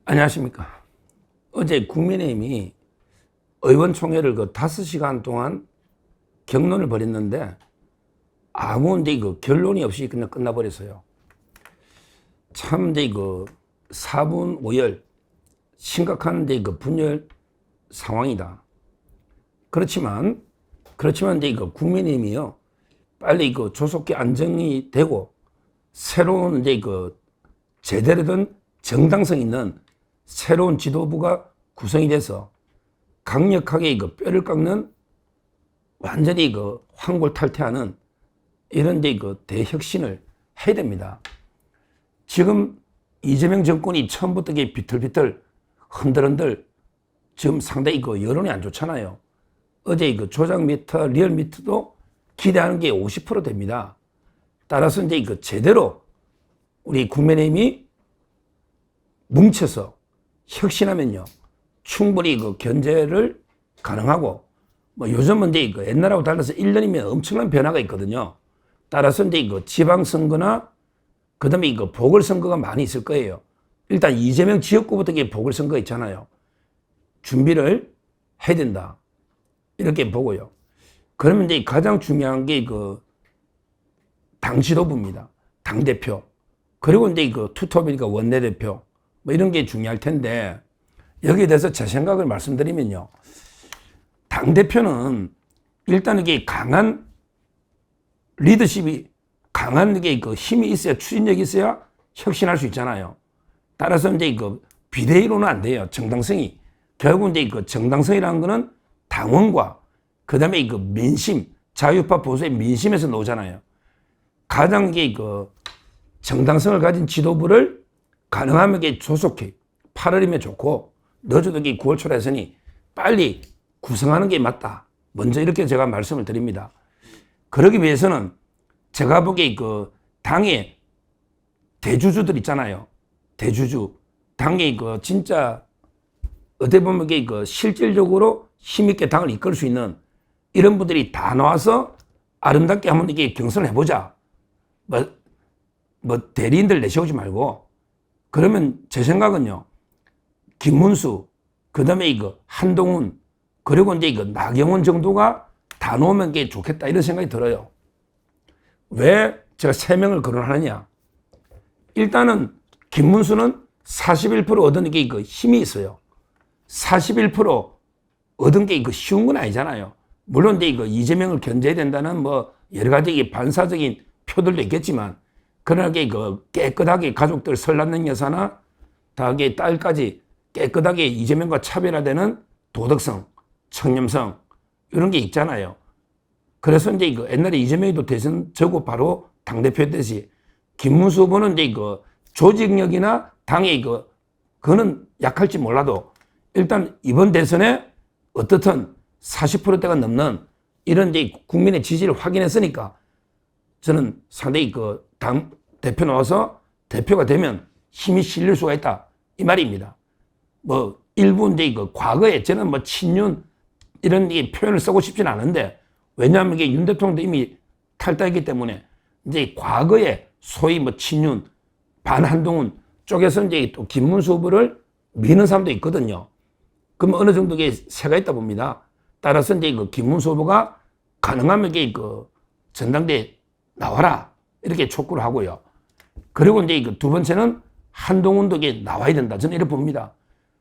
안녕하십니까. 어제 국민의힘이 의원총회를 5시간 동안 격론을 벌였는데 아무 결론이 없이 그냥 끝나버렸어요. 참 사분오열 심각한 분열 상황이다. 그렇지만 국민의힘이요 빨리 조속히 안정이 되고 새로운 제대로 된 정당성 있는 새로운 지도부가 구성이 돼서 강력하게 뼈를 깎는 완전히 환골탈퇴하는 이런 대혁신을 해야 됩니다. 지금 이재명 정권이 처음부터 비틀비틀 흔들흔들 지금 상당히 여론이 안 좋잖아요. 어제 조작 미터, 리얼 미터도 기대하는 게 50% 됩니다. 따라서 제대로 우리 국민의힘이 뭉쳐서 혁신하면요 충분히 견제를 가능하고 요즘은 옛날하고 달라서 1년이면 엄청난 변화가 있거든요. 따라서 지방선거나 그다음에 보궐선거가 많이 있을 거예요. 일단 이재명 지역구부터 보궐선거 있잖아요. 준비를 해야 된다 이렇게 보고요. 그러면 가장 중요한 게 당 지도부입니다. 당대표 그리고 투톱이니까 원내대표 이런 게 중요할 텐데 여기에 대해서 제 생각을 말씀드리면요. 당대표는 일단 이게 강한 리더십이 강한 게 힘이 있어야 추진력이 있어야 혁신할 수 있잖아요. 따라서 비대위로는 안 돼요. 정당성이. 결국 정당성이라는 거는 당원과 그 다음에 민심, 자유파 보수의 민심에서 나오잖아요. 가장 정당성을 가진 지도부를 가능하면 조속히 8월이면 좋고 늦어도 9월 초라 했으니 빨리 구성하는 게 맞다. 먼저 이렇게 제가 말씀을 드립니다. 그러기 위해서는 제가 보기에 당의 대주주들 있잖아요. 대주주. 당의 진짜 어떻게 보면 실질적으로 힘있게 당을 이끌 수 있는 이런 분들이 다 나와서 아름답게 한번 경선을 해보자. 대리인들 내세우지 말고 그러면 제 생각은요. 김문수, 그 다음에 한동훈, 그리고 나경원 정도가 다 놓으면 게 좋겠다 이런 생각이 들어요. 왜 제가 3명을 거론하느냐. 일단은 김문수는 41% 얻은 게 힘이 있어요. 41% 얻은 게 쉬운 건 아니잖아요. 물론 이재명을 견제해야 된다는 여러 가지 반사적인 표들도 있겠지만 그러나 깨끗하게 가족들 설날는 여사나 다하게 딸까지 깨끗하게 이재명과 차별화되는 도덕성, 청렴성 이런 게 있잖아요. 그래서 옛날에 이재명이도 대선 저고 바로 당대표였듯이 김문수 후보는 조직력이나 당의 그거는 약할지 몰라도 일단 이번 대선에 어떻든 40%대가 넘는 이런 국민의 지지를 확인했으니까 저는 상당히 당 대표 나와서 대표가 되면 힘이 실릴 수가 있다. 이 말입니다. 일부 과거에 저는 친윤 이런 표현을 쓰고 싶지는 않은데 왜냐하면 이게 윤 대통령도 이미 탈당했기 때문에 과거에 소위 친윤, 반한동훈 쪽에서 또 김문수 후보를 미는 사람도 있거든요. 그럼 어느 정도 새가 있다 봅니다. 따라서 김문수 후보가 가능하면 전당대에 나와라 이렇게 촉구를 하고요. 그리고 두 번째는 한동훈도 나와야 된다. 저는 이렇게 봅니다.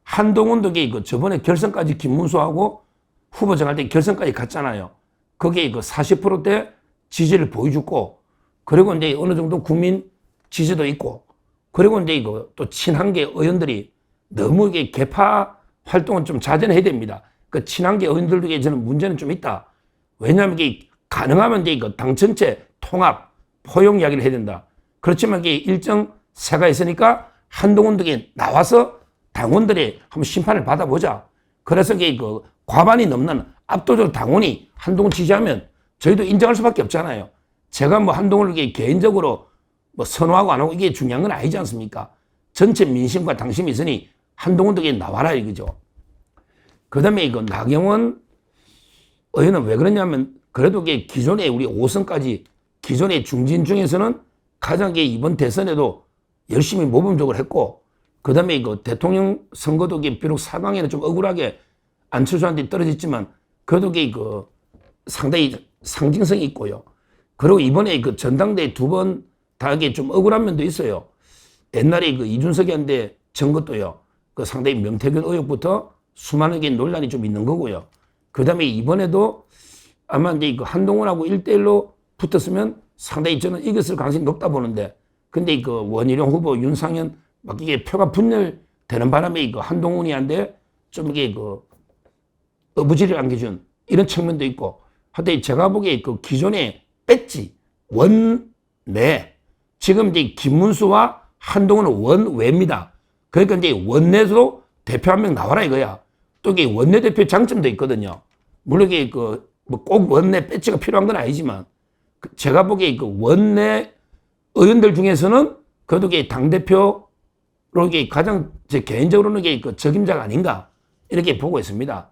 한동훈도 저번에 결선까지 김문수하고 후보 정할 때 결선까지 갔잖아요. 거기에 40%대 지지를 보여주고 그리고 어느 정도 국민 지지도 있고 그리고 또 친한계 의원들이 너무 개파 활동은 좀 자제해야 됩니다. 친한계 의원들에게 저는 문제는 좀 있다. 왜냐하면 가능하면 당 전체 통합, 포용 이야기를 해야 된다. 그렇지만 일정 세가 있으니까 한동훈도 나와서 당원들의 한번 심판을 받아보자. 그래서 과반이 넘는 압도적 당원이 한동훈 지지하면 저희도 인정할 수밖에 없잖아요. 제가 한동훈을 개인적으로 선호하고 안 하고 이게 중요한 건 아니지 않습니까? 전체 민심과 당심이 있으니 한동훈도 나와라 이거죠. 그 다음에 나경원 의원은 왜 그러냐면 그래도 기존에 우리 5선까지 기존의 중진 중에서는 가장 이번 대선에도 열심히 모범적으로 했고 그 다음에 그 대통령 선거도 비록 4강에는 좀 억울하게 안철수한테 떨어졌지만 그래도 그 상당히 상징성이 있고요. 그리고 이번에 그 전당대회 2번 다 좀 억울한 면도 있어요. 옛날에 그 이준석이한테 전 것도요. 그 상당히 명태균 의혹부터 수많은 게 논란이 좀 있는 거고요. 그 다음에 이번에도 아마 이제 그 한동훈하고 1대1로 붙었으면 상당히 저는 이겼을 가능성이 높다 보는데, 근데 그 원희룡 후보, 윤상현 막 이게 표가 분열되는 바람에 그 한동훈이한테 좀 이게 그 어부지를 안겨준 이런 측면도 있고, 하여튼 제가 보기에 그 기존의 배지, 원내, 지금 이제 김문수와 한동훈은 원외입니다. 그러니까 이제 원내에서도 대표 한 명 나와라 이거야. 또 이게 원내대표 장점도 있거든요. 물론 이게 그 뭐 꼭 원내 배지가 필요한 건 아니지만, 제가 보기에 그 원내 의원들 중에서는 그래도 이게 당대표로 이게 가장 제 개인적으로는 이게 그 적임자가 아닌가 이렇게 보고 있습니다.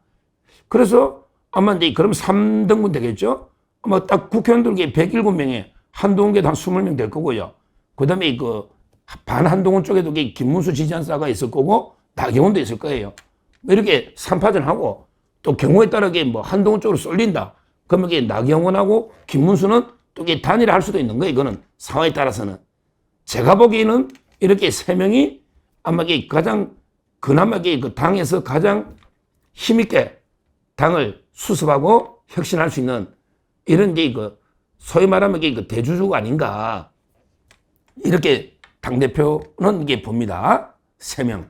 그래서 아마 이제 그럼 3등분 되겠죠? 아마 딱 국회의원들 107명에 한동훈계도 한 20명 될 거고요. 그 다음에 그 반한동훈 쪽에도 김문수 지지한 사가 있을 거고 나경원도 있을 거예요. 이렇게 3파전 하고 또 경우에 따라 뭐 한동훈 쪽으로 쏠린다. 그러면 이게 나경원하고 김문수는 또 이게 단일화 할 수도 있는 거예요. 이거는 상황에 따라서는. 제가 보기에는 이렇게 3명이 아마 이게 가장 그나마 그 당에서 가장 힘있게 당을 수습하고 혁신할 수 있는 이런 이제 그 소위 말하면 이게 그 대주주가 아닌가. 이렇게 당대표는 이게 봅니다. 3명.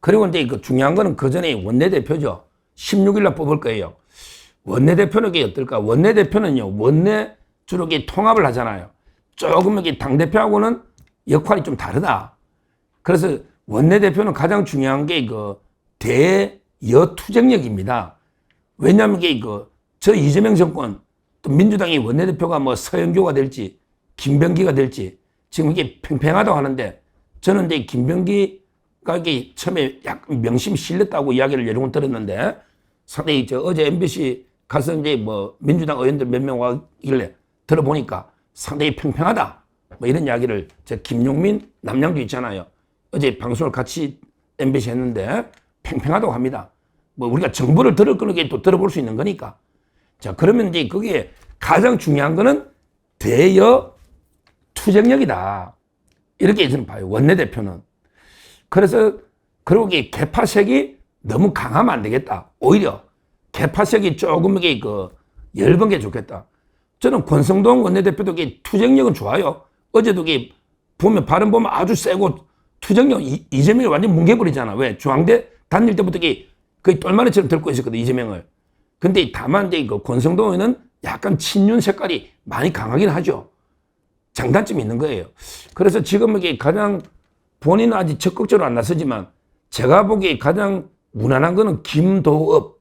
그리고 이제 그 중요한 거는 그 전에 원내대표죠. 16일날 뽑을 거예요. 원내대표는 이게 어떨까? 원내대표는요, 원내 주로 이게 통합을 하잖아요. 조금 이게 당대표하고는 역할이 좀 다르다. 그래서 원내대표는 가장 중요한 게 그 대여투쟁력입니다. 왜냐하면 이게 저 이재명 정권, 또 민주당의 원내대표가 뭐 서영교가 될지, 김병기가 될지, 지금 이게 팽팽하다고 하는데, 저는 이제 김병기가 이게 처음에 약간 명심이 실렸다고 이야기를 여러 번 들었는데, 상당히 어제 MBC 가서 이제 뭐 민주당 의원들 몇 명 와길래 들어보니까 상당히 팽팽하다. 뭐 이런 이야기를 김용민, 남양주 있잖아요. 어제 방송을 같이 MBC 했는데 팽팽하다고 합니다. 뭐 우리가 정보를 들을 거는 게 또 들어볼 수 있는 거니까. 자, 그러면 이제 그게 가장 중요한 거는 대여 투쟁력이다. 이렇게 저는 봐요. 원내대표는. 그래서 그리고 이게 개파색이 너무 강하면 안 되겠다. 오히려 개파색이 조금 이게 얇은 게 좋겠다. 저는 권성동 원내대표도 이게 투쟁력은 좋아요. 어제도 이게 보면 발언 보면 아주 세고 투쟁력 이재명이 완전 뭉개버리잖아. 왜? 중앙대 다닐 때부터 이게 거의 똘마니처럼 들고 있었거든, 이재명을. 근데 다만 이제 권성동 의원은 약간 친윤 색깔이 많이 강하긴 하죠. 장단점이 있는 거예요. 그래서 지금 이게 가장 본인은 아직 적극적으로 안 나서지만 제가 보기에 가장 무난한 거는 김도읍.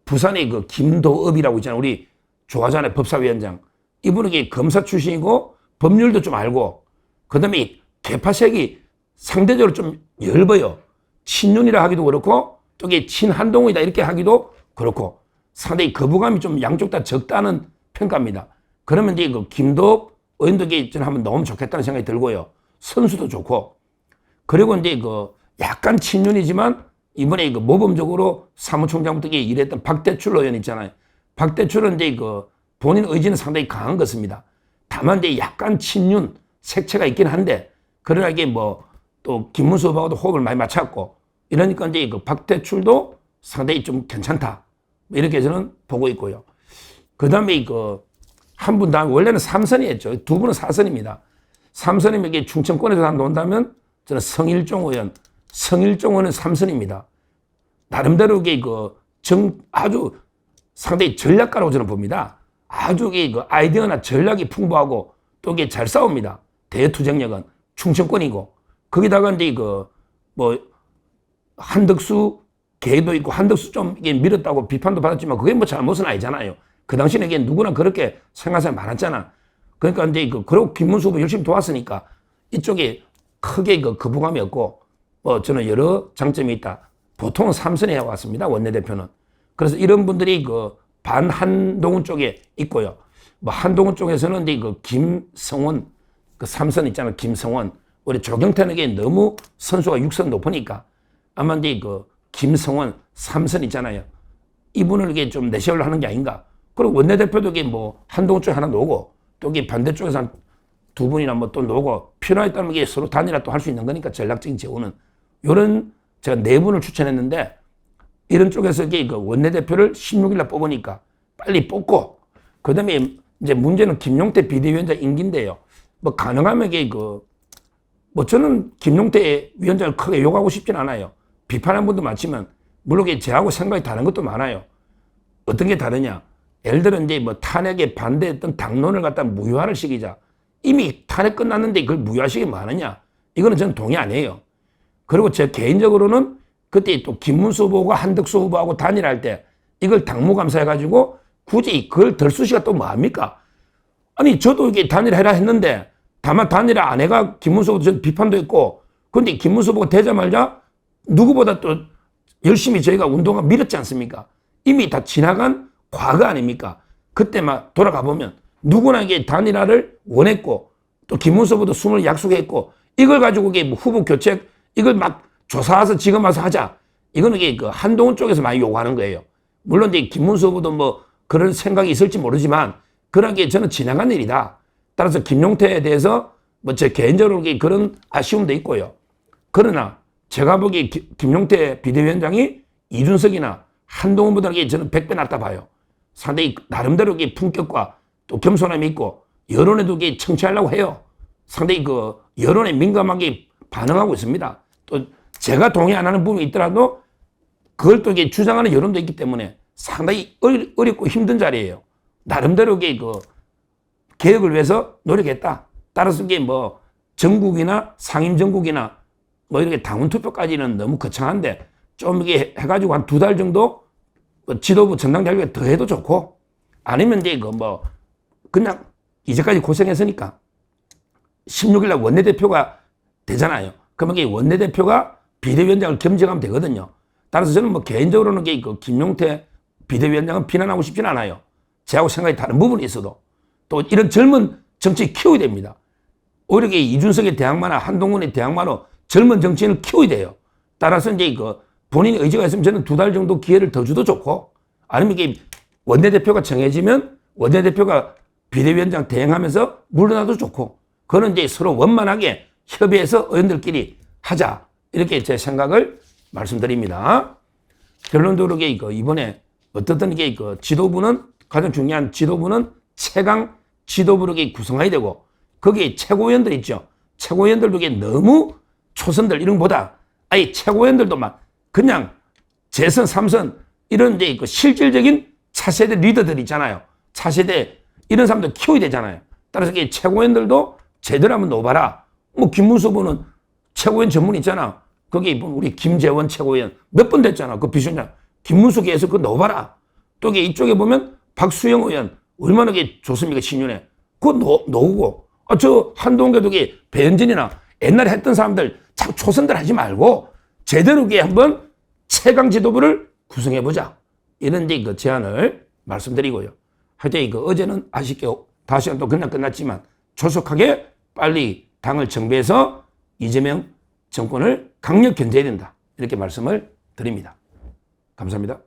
부산의 김도읍이라고 있잖아요. 우리 좋아하잖아요. 법사위원장. 이분은 이게 검사 출신이고 법률도 좀 알고, 그 다음에 개파색이 상대적으로 좀 엷어요. 친윤이라 하기도 그렇고, 또 이게 친한동훈이다 이렇게 하기도 그렇고, 상당히 거부감이 좀 양쪽 다 적다는 평가입니다. 그러면 이제 김도읍 의원도 저는 한번 넣으면 좋겠다는 생각이 들고요. 선수도 좋고, 그리고 이제 약간 친윤이지만 이번에 모범적으로 사무총장부터 일했던 박대출 의원 있잖아요. 박대출은 이제 본인 의지는 상당히 강한 것입니다. 다만 이제 약간 친윤 색채가 있긴 한데, 그러나 이게 뭐 또 김문수 후보하고도 호흡을 많이 맞췄고, 이러니까 이제 박대출도 상당히 좀 괜찮다. 이렇게 저는 보고 있고요. 그 다음에 한 분 다 원래는 3선이었죠. 2분은 4선입니다. 3선이면 이게 충청권에서 다 논다면 저는 성일종 의원, 성일종 의원은 3선입니다. 나름대로 이게 아주 상당히 전략가라고 저는 봅니다. 아주 아이디어나 전략이 풍부하고 또 이게 잘 싸웁니다. 대투쟁력은 충청권이고, 거기다가 이제 뭐 한덕수 개도 있고, 한덕수 좀 이게 밀었다고 비판도 받았지만 그게 뭐 잘못은 아니잖아요. 그 당시에 이게 누구나 그렇게 생각하는 사람이 많았잖아. 그러니까 이제 그리고 김문수 후보 열심히 도왔으니까 이쪽에 크게 거부감이 없고, 뭐 저는 여러 장점이 있다. 보통은 3선에 해왔습니다. 원내대표는. 그래서 이런 분들이 반한동훈 쪽에 있고요. 뭐 한동훈 쪽에서는 이제 김성원, 3선 있잖아요. 김성원. 우리 조경태에게 너무 선수가 6선 높으니까 아마 이제 그 김성원 3선 있잖아요. 이분을 이게 좀 내세우려 하는 게 아닌가. 그리고 원내대표도 이게 뭐 한동훈 쪽에 하나 놓고 또 이게 반대쪽에서 한 두 분이나 뭐 또 놓고 필요에 따르면 이게 서로 단일화 또 할 수 있는 거니까 전략적인 제호는 요런 제가 네 분을 추천했는데 이런 쪽에서 이게 그 원내대표를 16일 날 뽑으니까 빨리 뽑고 그다음에 이제 문제는 김용태 비대위원장 임기인데요. 뭐 가능하면 이게 뭐 저는 김용태 위원장을 크게 욕하고 싶진 않아요. 비판하는 분도 많지만 물론 저하고 생각이 다른 것도 많아요. 어떤 게 다르냐? 예를 들어 이제 뭐 탄핵에 반대했던 당론을 갖다 무효화를 시키자. 이미 탄핵 끝났는데 그걸 무효화시키기 많으냐? 이거는 저는 동의 안 해요. 그리고 제 개인적으로는 그때 또 김문수 후보가 한덕수 후보하고 단일할 때 이걸 당무감사해가지고 굳이 그걸 덜수시가 또 뭐합니까? 아니 저도 이게 단일해라 했는데 다만 단일화 안 해가 김문수 후보 비판도 했고 근데 김문수 후보가 되자마자 누구보다 또 열심히 저희가 운동을 밀었지 않습니까? 이미 다 지나간 과거 아닙니까? 그때 막 돌아가 보면 누구나 이게 단일화를 원했고 또 김문수 후보도 숨을 약속했고 이걸 가지고 이게 뭐 후보 교체 이걸 막 조사해서 지금 와서 하자. 이거는 이게 그 한동훈 쪽에서 많이 요구하는 거예요. 물론 이제 김문수 후보도 뭐 그런 생각이 있을지 모르지만 그런 게 저는 지나간 일이다. 따라서 김용태에 대해서 뭐 제 개인적으로 그런 아쉬움도 있고요. 그러나 제가 보기에 김용태 비대위원장이 이준석이나 한동훈보다 저는 100배 낫다 봐요. 상당히 나름대로 품격과 또 겸손함이 있고 여론에도 청취하려고 해요. 상당히 그 여론에 민감하게 반응하고 있습니다. 또 제가 동의 안 하는 부분이 있더라도 그걸 또 주장하는 여론도 있기 때문에 상당히 어렵고 힘든 자리예요. 나름대로 그 개혁을 위해서 노력했다. 따라서 이게 뭐 전국이나 상임 전국이나 뭐 이렇게 당원 투표까지는 너무 거창한데 좀 이게 해가지고 한 2달 정도 지도부 전당대회 더 해도 좋고 아니면 이제 뭐 그냥 이제까지 고생했으니까 16일날 원내대표가 되잖아요. 그러면 이게 원내대표가 비대위원장을 겸직하면 되거든요. 따라서 저는 뭐 개인적으로는 그 김용태 비대위원장은 비난하고 싶진 않아요. 저하고 생각이 다른 부분이 있어도 또 이런 젊은 정치 키워야 됩니다. 오히려 이준석의 대항마나 한동훈의 대항마로 젊은 정치인을 키워야 돼요. 따라서 이제 본인의 의지가 있으면 저는 2달 정도 기회를 더 줘도 좋고 아니면 이게 원내대표가 정해지면 원내대표가 비대위원장 대행하면서 물러나도 좋고 그거는 이제 서로 원만하게 협의해서 의원들끼리 하자. 이렇게 제 생각을 말씀드립니다. 결론적으로 이번에 어떻든 이게 지도부는 가장 중요한 지도부는 최강 지도부로 구성해야 되고 거기에 최고위원들 있죠. 최고위원들도 너무 초선들 이런 것보다 아예 최고위원들도 막 그냥 재선, 3선 이런 이제 실질적인 차세대 리더들 있잖아요. 차세대 이런 사람들 키워야 되잖아요. 따라서 최고위원들도 제대로 한번 놓아봐라. 뭐 김문수 후보는 최고위원 전문 있잖아. 거기 우리 김재원 최고위원 몇 번 됐잖아. 그 비서장 김문수 계속 그거 넣어봐라. 또 이쪽에 보면 박수영 의원 얼마나 좋습니까 신윤에. 그거 놓고 저 한동훈 교독이 배현진이나 옛날에 했던 사람들 자꾸 초선들 하지 말고 제대로 한번 최강 지도부를 구성해보자. 이런 이제 제안을 말씀드리고요. 하여튼 어제는 아쉽게 다시 또 그냥 끝났지만 조속하게 빨리 당을 정비해서 이재명 정권을 강력 견제해야 된다. 이렇게 말씀을 드립니다. 감사합니다.